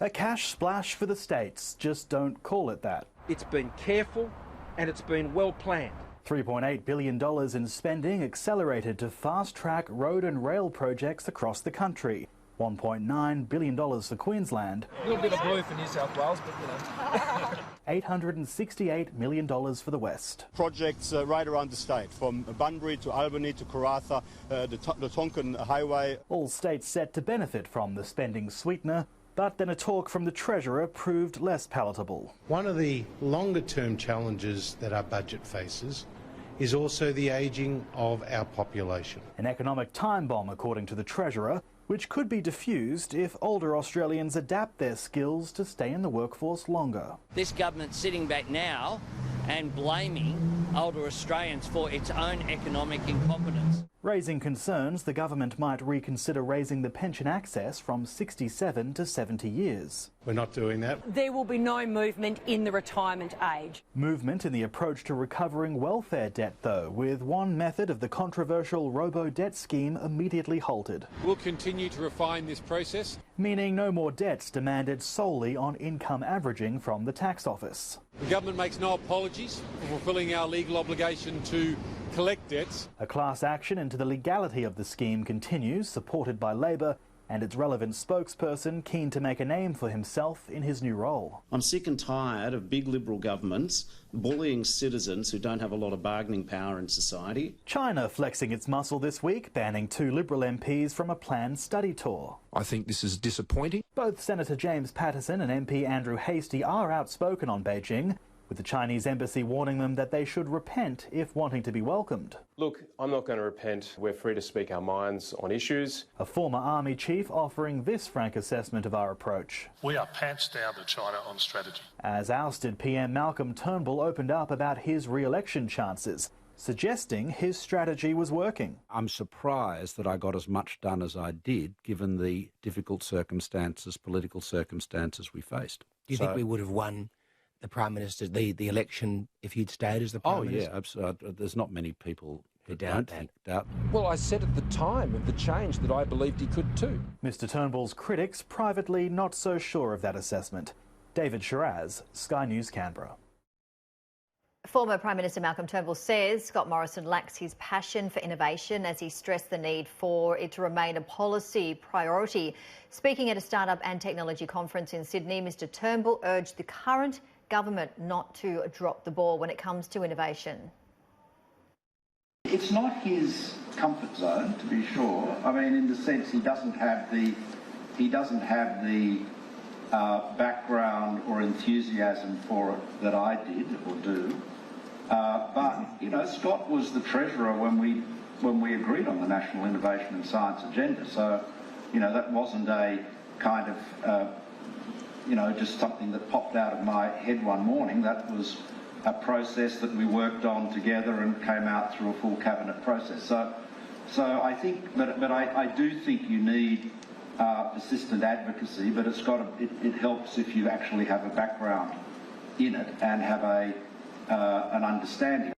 A cash splash for the states, just don't call it that. It's been careful and it's been well planned. $3.8 billion in spending accelerated to fast-track road and rail projects across the country. $1.9 billion for Queensland. A little bit of blue for New South Wales, but you know. $868 million for the West. Projects right around the state, from Bunbury to Albany to Karratha, the Tonkin Highway. All states set to benefit from the spending sweetener, but then a talk from the Treasurer proved less palatable. One of the longer-term challenges that our budget faces is also the ageing of our population. An economic time bomb, according to the Treasurer, which could be diffused if older Australians adapt their skills to stay in the workforce longer. This government's sitting back now and blaming older Australians for its own economic incompetence. Raising concerns the government might reconsider raising the pension access from 67 to 70 years. We're not doing that. There will be no movement in the retirement age. Movement in the approach to recovering welfare debt, though, with one method of the controversial robo-debt scheme immediately halted. We'll continue to refine this process. Meaning no more debts demanded solely on income averaging from the tax office. The government makes no apologies for fulfilling our legal obligation to collect debts. A class action into the legality of the scheme continues, supported by Labor and its relevant spokesperson keen to make a name for himself in his new role. I'm sick and tired of big Liberal governments bullying citizens who don't have a lot of bargaining power in society. China flexing its muscle this week, banning 2 Liberal MPs from a planned study tour. I think this is disappointing. Both Senator James Paterson and MP Andrew Hastie are outspoken on Beijing, with the Chinese embassy warning them that they should repent if wanting to be welcomed. Look, I'm not going to repent. We're free to speak our minds on issues. A former army chief offering this frank assessment of our approach. We are pants down to China on strategy. As ousted PM Malcolm Turnbull opened up about his re-election chances, suggesting his strategy was working. I'm surprised that I got as much done as I did, given the difficult circumstances, political circumstances we faced. Do you think we would have won the Prime Minister, the election, if you'd stayed as the Prime Minister? Oh, yeah, absolutely. There's not many people who doubt that. Well, I said at the time of the change that I believed he could too. Mr Turnbull's critics privately not so sure of that assessment. David Shiraz, Sky News, Canberra. Former Prime Minister Malcolm Turnbull says Scott Morrison lacks his passion for innovation as he stressed the need for it to remain a policy priority. Speaking at a startup and technology conference in Sydney, Mr Turnbull urged the current government not to drop the ball when it comes to innovation. It's not his comfort zone, to be sure. I mean, in the sense he doesn't have the background or enthusiasm for it that I did or do. But you know, Scott was the treasurer when we agreed on the National Innovation and Science Agenda. So, you know, that wasn't a kind of just something that popped out of my head one morning. That was a process that we worked on together and came out through a full cabinet process. So I think, but I do think you need persistent advocacy, but it helps if you actually have a background in it and have an understanding.